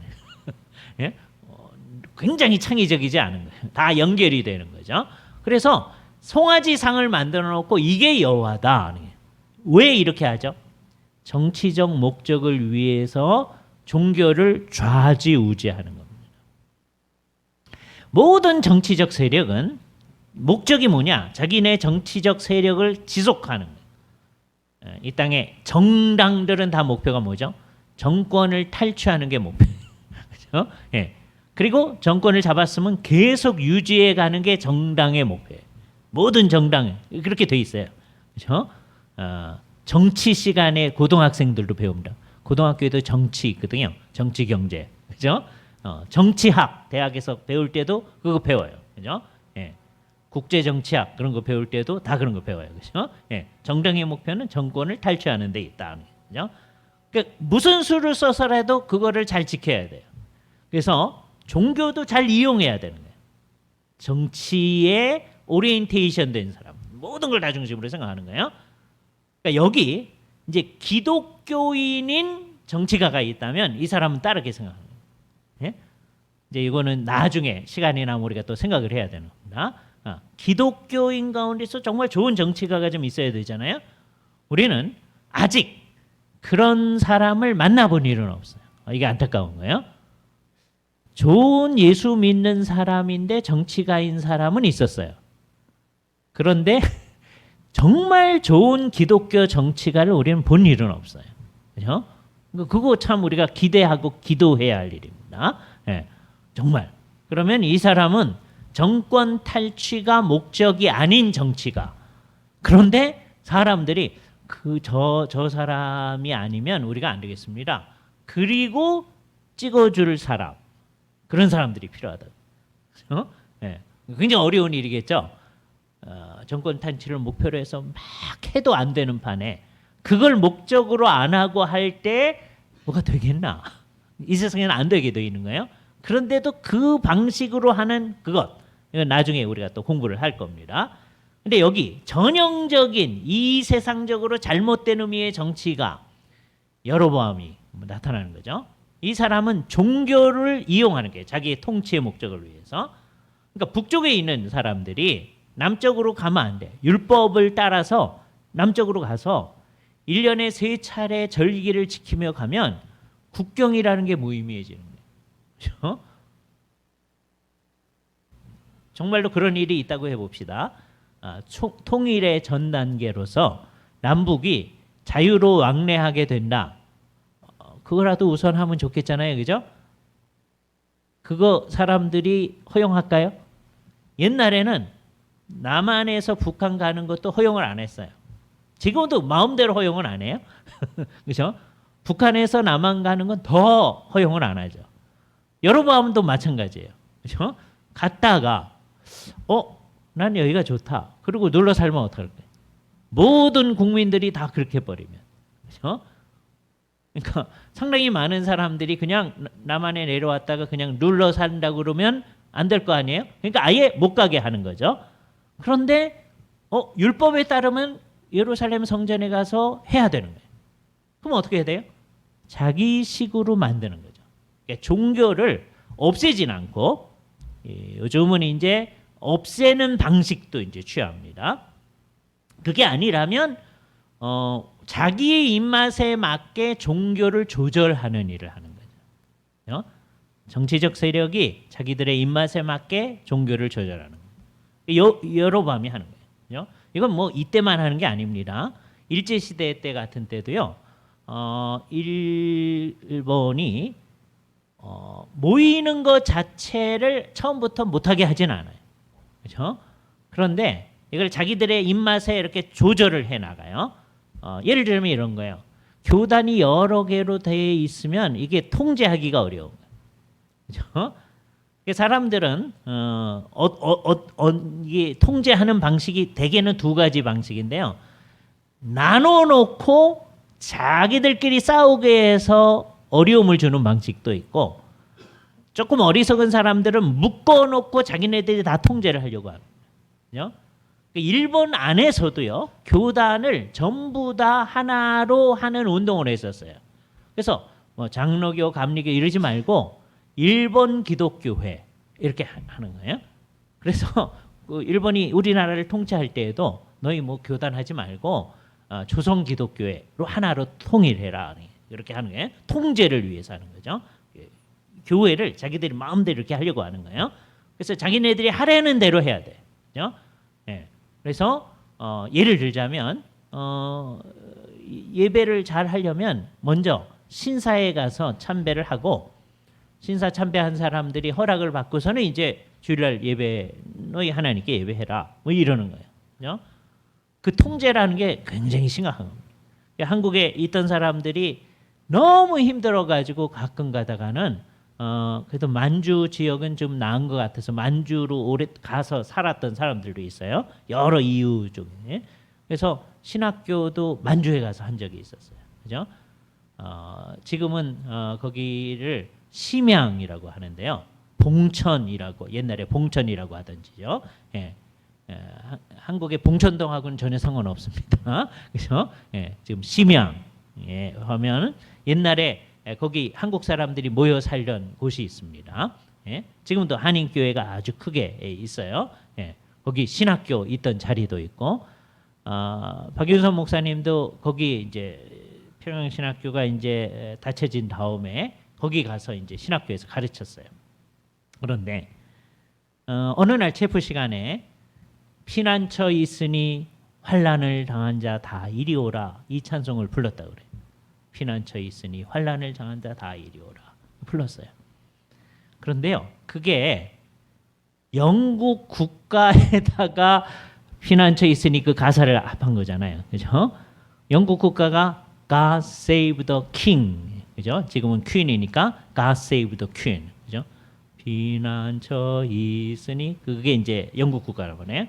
예? 굉장히 창의적이지 않은 거예요. 다 연결이 되는 거죠. 그래서 송아지상을 만들어 놓고 이게 여호와다. 왜 이렇게 하죠? 정치적 목적을 위해서 종교를 좌지우지하는 겁니다. 모든 정치적 세력은 목적이 뭐냐? 자기네 정치적 세력을 지속하는 거예요. 이 땅의 정당들은 다 목표가 뭐죠? 정권을 탈취하는 게 목표예요. 그렇죠? 예. 그리고 정권을 잡았으면 계속 유지해 가는 게 정당의 목표예요. 모든 정당 그렇게 돼 있어요. 그렇죠? 정치 시간에 고등학생들도 배웁니다. 고등학교에도 정치 있거든요. 정치 경제. 그죠? 정치학 대학에서 배울 때도 그거 배워요. 그죠? 예. 국제 정치학 그런 거 배울 때도 다 그런 거 배워요. 그죠? 예. 정당의 목표는 정권을 탈취하는 데 있다. 그죠? 그러니까 무슨 수를 써서라도 그거를 잘 지켜야 돼요. 그래서 종교도 잘 이용해야 되는 거예요. 정치에 오리엔테이션 된 사람. 모든 걸 다 중심으로 생각하는 거예요. 그러니까 여기 이제 기독교인인 정치가가 있다면 이 사람은 다르게 생각합니다. 예? 이제 이거는 나중에 시간이 나면 우리가 또 생각을 해야 되는 겁니다. 기독교인 가운데서 정말 좋은 정치가가 좀 있어야 되잖아요. 우리는 아직 그런 사람을 만나본 일은 없어요. 이게 안타까운 거예요. 좋은 예수 믿는 사람인데 정치가인 사람은 있었어요. 그런데 정말 좋은 기독교 정치가를 우리는 본 일은 없어요. 그렇죠? 그거 참 우리가 기대하고 기도해야 할 일입니다. 예, 정말. 그러면 이 사람은 정권 탈취가 목적이 아닌 정치가. 그런데 사람들이 저 사람이 아니면 우리가 안 되겠습니다. 그리고 찍어줄 사람. 그런 사람들이 필요하다. 그렇죠? 예, 굉장히 어려운 일이겠죠. 정권 탄치를 목표로 해서 막 해도 안 되는 판에 그걸 목적으로 안 하고 할 때 뭐가 되겠나? 이 세상에는 안 되게 돼 있는 거예요. 그런데도 그 방식으로 하는 그것 이건 나중에 우리가 또 공부를 할 겁니다. 근데 여기 전형적인 이 세상적으로 잘못된 의미의 정치가 여로보암이 나타나는 거죠. 이 사람은 종교를 이용하는 게 자기의 통치의 목적을 위해서. 그러니까 북쪽에 있는 사람들이 남쪽으로 가면 안 돼. 율법을 따라서 남쪽으로 가서 1년에 3차례 절기를 지키며 가면 국경이라는 게 무의미해지는 거예요. 그렇죠? 정말로 그런 일이 있다고 해봅시다. 통일의 전 단계로서 남북이 자유로 왕래하게 된다. 그거라도 우선 하면 좋겠잖아요. 그죠? 그거 사람들이 허용할까요? 옛날에는 남한에서 북한 가는 것도 허용을 안 했어요. 지금도 마음대로 허용을 안 해요. 그렇죠? 북한에서 남한 가는 건 더 허용을 안 하죠. 여로보암도 마찬가지예요. 그렇죠? 갔다가 난 여기가 좋다. 그리고 눌러 살면 어떡할 거예요? 모든 국민들이 다 그렇게 버리면. 그렇죠? 그러니까 상당히 많은 사람들이 그냥 남한에 내려왔다가 그냥 눌러 산다고 그러면 안 될 거 아니에요? 그러니까 아예 못 가게 하는 거죠. 그런데 율법에 따르면 예루살렘 성전에 가서 해야 되는 거예요. 그럼 어떻게 해야 돼요? 자기식으로 만드는 거죠. 그러니까 종교를 없애진 않고 요즘은 이제 없애는 방식도 이제 취합니다. 그게 아니라면 자기의 입맛에 맞게 종교를 조절하는 일을 하는 거죠. 정치적 세력이 자기들의 입맛에 맞게 종교를 조절하는 거예요. 여로보암이 하는 거예요. 이건 뭐 이때만 하는 게 아닙니다. 일제 시대 때 같은 때도요. 일본이 모이는 것 자체를 처음부터 못하게 하진 않아요. 그렇죠? 그런데 이걸 자기들의 입맛에 이렇게 조절을 해 나가요. 예를 들면 이런 거예요. 교단이 여러 개로 되어 있으면 이게 통제하기가 어려운 거예요. 그죠? 사람들은 이게 통제하는 방식이 대개는 두 가지 방식인데요. 나눠놓고 자기들끼리 싸우게 해서 어려움을 주는 방식도 있고, 조금 어리석은 사람들은 묶어놓고 자기네들이 다 통제를 하려고 하거든요. 일본 안에서도요, 교단을 전부 다 하나로 하는 운동을 했었어요. 그래서 뭐 장로교, 감리교 이러지 말고 일본 기독교회 이렇게 하는 거예요. 그래서 그 일본이 우리나라를 통치할 때에도 너희 뭐 교단하지 말고 조선 기독교회로 하나로 통일해라 이렇게 하는 거예요. 통제를 위해서 하는 거죠. 교회를 자기들이 마음대로 이렇게 하려고 하는 거예요. 그래서 자기네들이 하라는 대로 해야 돼. 그죠? 예. 그래서 예를 들자면 예배를 잘 하려면 먼저 신사에 가서 참배를 하고, 신사 참배한 사람들이 허락을 받고서는 이제 주일날 예배 너희 하나님께 예배해라 뭐 이러는 거예요. 그죠? 그 통제라는 게 굉장히 심각한 겁니다. 한국에 있던 사람들이 너무 힘들어가지고 가끔 가다가는 그래도 만주 지역은 좀 나은 것 같아서 만주로 오래 가서 살았던 사람들도 있어요. 여러 이유 중에. 그래서 신학교도 만주에 가서 한 적이 있었어요. 그죠? 지금은 거기를 심양이라고 하는데요. 봉천이라고, 옛날에 봉천이라고 하던지죠. 예. 한국의 봉천동하고는 전혀 상관없습니다. 그래서 지금 심양 하면 옛날에 거기 한국 사람들이 모여 살던 곳이 있습니다. 지금도 한인교회가 아주 크게 있어요. 거기 신학교 있던 자리도 있고, 박윤선 목사님도 거기 이제 평양신학교가 이제 닫혀진 다음에 거기 가서 이제 신학교에서 가르쳤어요. 그런데 어느 날 체프 시간에 피난처 있으니 환난을 당한 자 다 이리 오라 이 찬송을 불렀다 그래요. 피난처 있으니 환난을 당한 자 다 이리 오라 불렀어요. 그런데요, 그게 영국 국가에다가 피난처 있으니 그 가사를 합한 거잖아요. 그죠? 영국 국가가 God save the king. 그죠? 지금은 퀸이니까 God save the queen. 그죠? 피난처 있으니 그게 이제 영국 국가라고 하네요.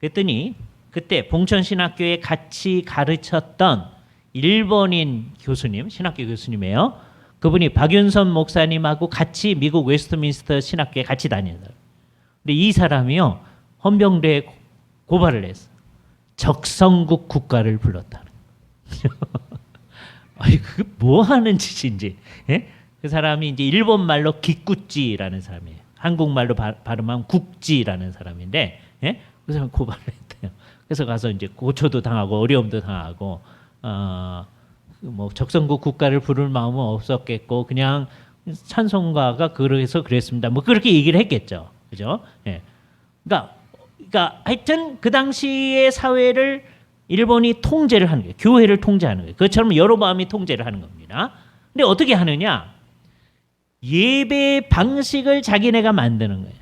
그랬더니 그때 봉천신학교에 같이 가르쳤던 일본인 교수님, 신학교 교수님이에요. 그분이 박윤선 목사님하고 같이 미국 웨스트민스터 신학교에 같이 다닌다. 근데 이 사람이요, 헌병대에 고발을 했어. 적성국 국가를 불렀다. 아니 그 뭐 하는 짓인지. 예? 그 사람이 이제 일본 말로 기꾸찌라는 사람이에요. 한국말로 발음하면 국지라는 사람인데, 예? 그 사람 고발을 했대요. 그래서 가서 이제 고초도 당하고 어려움도 당하고, 뭐 적성국 국가를 부를 마음은 없었겠고 그냥 찬송가가 그래서 그랬습니다. 뭐 그렇게 얘기를 했겠죠. 그죠? 예. 그러니까 하여튼 그 당시의 사회를 일본이 통제를 하는 거예요. 교회를 통제하는 거예요. 그것처럼 여로보암이 통제를 하는 겁니다. 근데 어떻게 하느냐? 예배 방식을 자기네가 만드는 거예요.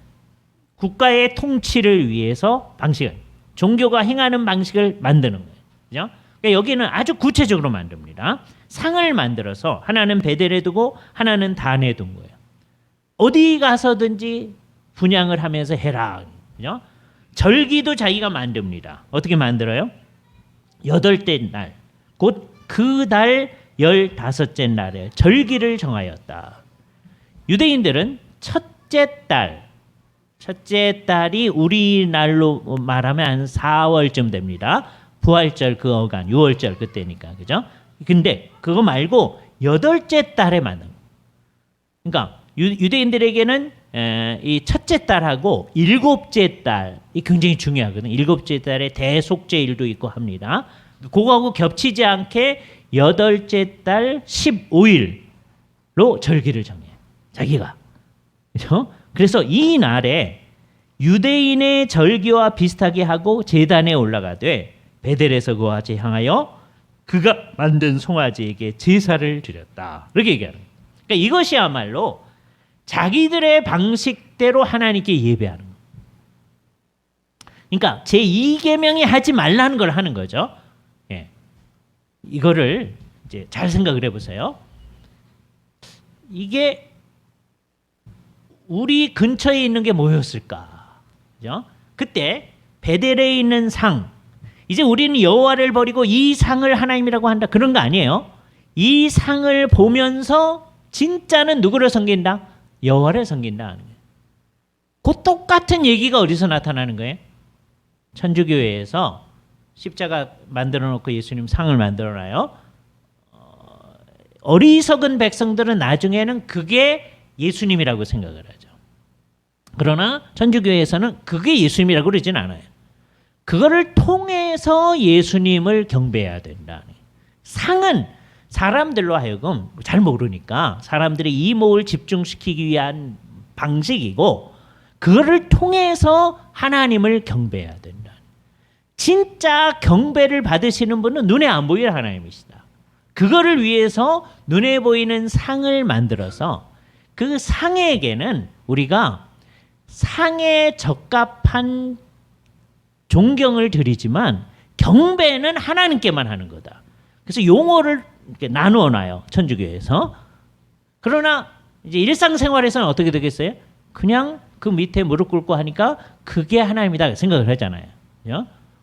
국가의 통치를 위해서 방식을, 종교가 행하는 방식을 만드는 거예요. 그죠? 그러니까 여기는 아주 구체적으로 만듭니다. 상을 만들어서 하나는 베델에 두고 하나는 단에 둔 거예요. 어디 가서든지 분향을 하면서 해라. 그죠? 절기도 자기가 만듭니다. 어떻게 만들어요? 8째 날, 곧 그 달 15째 날에 절기를 정하였다. 유대인들은 첫째 달이 우리날로 말하면 한 4월쯤 됩니다. 부활절 그 어간, 6월절 그때니까, 그죠? 근데 그거 말고 8째 달에 만든. 그러니까 유대인들에게는 이 첫째 달하고 7째 달이 굉장히 중요하거든요. 7째 달에 대속죄일도 있고 합니다. 그거하고 겹치지 않게 8째 달 15일로 절기를 정해요. 자기가. 그렇죠? 그래서 이 날에 유대인의 절기와 비슷하게 하고 제단에 올라가되 베델에서 그와 향하여 그가 만든 송아지에게 제사를 드렸다. 이렇게 얘기하는 거예요. 그러니까 이것이야말로 자기들의 방식대로 하나님께 예배하는 거예요. 그러니까 제2계명이 하지 말라는 걸 하는 거죠. 예. 이거를 이제 잘 생각을 해보세요. 이게 우리 근처에 있는 게 뭐였을까? 그죠? 그때 베델에 있는 상, 이제 우리는 여호와를 버리고 이 상을 하나님이라고 한다, 그런 거 아니에요. 이 상을 보면서 진짜는 누구를 섬긴다? 여호와를 섬긴다 하는 거예요. 그 똑같은 얘기가 어디서 나타나는 거예요? 천주교회에서 십자가 만들어 놓고 예수님 상을 만들어 놔요. 어리석은 백성들은 나중에는 그게 예수님이라고 생각을 하죠. 그러나 천주교회에서는 그게 예수님이라고 그러진 않아요. 그거를 통해서 예수님을 경배해야 된다. 상은 사람들로 하여금 잘 모르니까 사람들의 이목을 집중시키기 위한 방식이고, 그거를 통해서 하나님을 경배해야 된다. 진짜 경배를 받으시는 분은 눈에 안 보이는 하나님이시다. 그거를 위해서 눈에 보이는 상을 만들어서 그 상에게는 우리가 상에 적합한 존경을 드리지만 경배는 하나님께만 하는 거다. 그래서 용어를 이렇게 나누어 놔요, 천주교에서. 그러나 이제 일상생활에서는 어떻게 되겠어요? 그냥 그 밑에 무릎 꿇고 하니까 그게 하나님이다 생각을 하잖아요.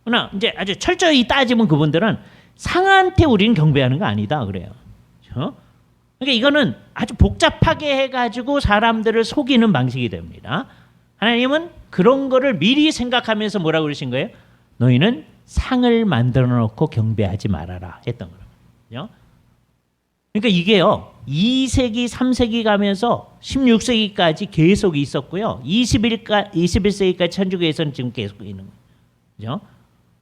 그러나 이제 아주 철저히 따지면 그분들은 상한테 우리는 경배하는 거 아니다 그래요. 그러니까 이거는 아주 복잡하게 해가지고 사람들을 속이는 방식이 됩니다. 하나님은 그런 거를 미리 생각하면서 뭐라고 그러신 거예요? 너희는 상을 만들어 놓고 경배하지 말아라 했던 거예요. 그러니까 이게요, 2세기, 3세기 가면서 16세기까지 계속 있었고요. 21세기까지 천주교에서는 지금 계속 있는 거죠.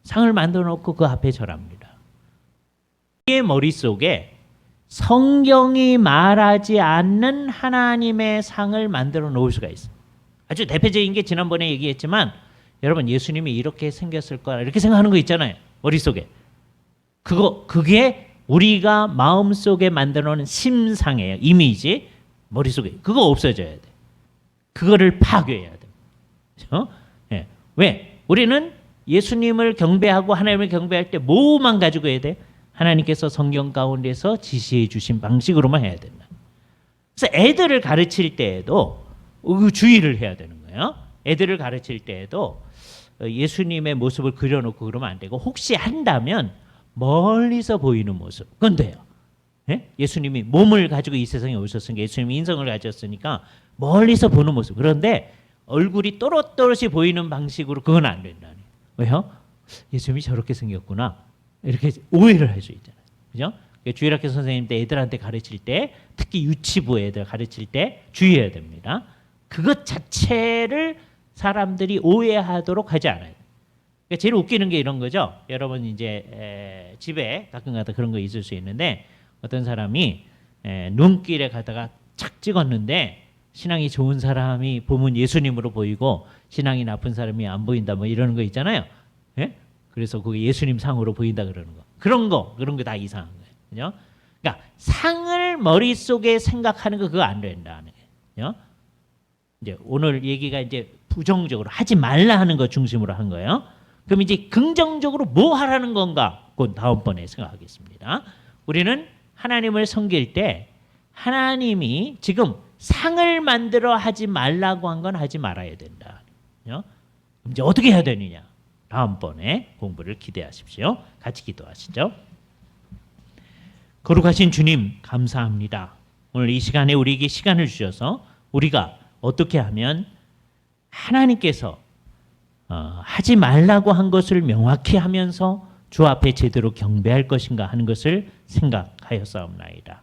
상을 만들어 놓고 그 앞에 절합니다. 우리의 머릿속에 성경이 말하지 않는 하나님의 상을 만들어 놓을 수가 있어요. 아주 대표적인 게 지난번에 얘기했지만, 여러분 예수님이 이렇게 생겼을 거라 이렇게 생각하는 거 있잖아요, 머릿속에. 그게 우리가 마음속에 만들어 놓은 심상이에요. 이미지, 머릿속에. 그거 없어져야 돼. 그거를 파괴해야 돼. 그렇죠? 네. 왜? 우리는 예수님을 경배하고 하나님을 경배할 때 뭐만 가지고 해야 돼? 하나님께서 성경 가운데서 지시해 주신 방식으로만 해야 된다. 그래서 애들을 가르칠 때에도 주의를 해야 되는 거예요. 애들을 가르칠 때에도 예수님의 모습을 그려놓고 그러면 안 되고, 혹시 한다면 멀리서 보이는 모습, 그건 돼요. 예? 예수님이 몸을 가지고 이 세상에 오셨으니까, 예수님이 인성을 가졌으니까 멀리서 보는 모습. 그런데 얼굴이 또렷또렷이 보이는 방식으로 그건 안 된다니. 왜요? 예수님이 저렇게 생겼구나, 이렇게 오해를 할 수 있잖아요. 그죠? 주일학교 선생님 때 애들한테 가르칠 때, 특히 유치부 애들 가르칠 때 주의해야 됩니다. 그것 자체를 사람들이 오해하도록 하지 않아요. 그러니까 제일 웃기는 게 이런 거죠. 여러분 이제 집에 가끔가다 그런 거 있을 수 있는데, 어떤 사람이 눈길에 가다가 착 찍었는데 신앙이 좋은 사람이 보면 예수님으로 보이고 신앙이 나쁜 사람이 안 보인다, 뭐 이러는 거 있잖아요. 예? 그래서 그게 예수님 상으로 보인다 그러는 거. 그런 거 다 이상한 거예요. 그죠? 그러니까 상을 머릿속에 생각하는 거 그거 안 된다는 거예요. 이제 오늘 얘기가 이제 부정적으로 하지 말라 하는 거 중심으로 한 거예요. 그럼 이제 긍정적으로 뭐 하라는 건가? 그건 다음번에 생각하겠습니다. 우리는 하나님을 섬길 때 하나님이 지금 상을 만들어 하지 말라고 한 건 하지 말아야 된다. 그럼 이제 어떻게 해야 되느냐? 다음번에 공부를 기대하십시오. 같이 기도하시죠. 거룩하신 주님, 감사합니다. 오늘 이 시간에 우리에게 시간을 주셔서 우리가 어떻게 하면 하나님께서 하지 말라고 한 것을 명확히 하면서 주 앞에 제대로 경배할 것인가 하는 것을 생각하였사옵나이다.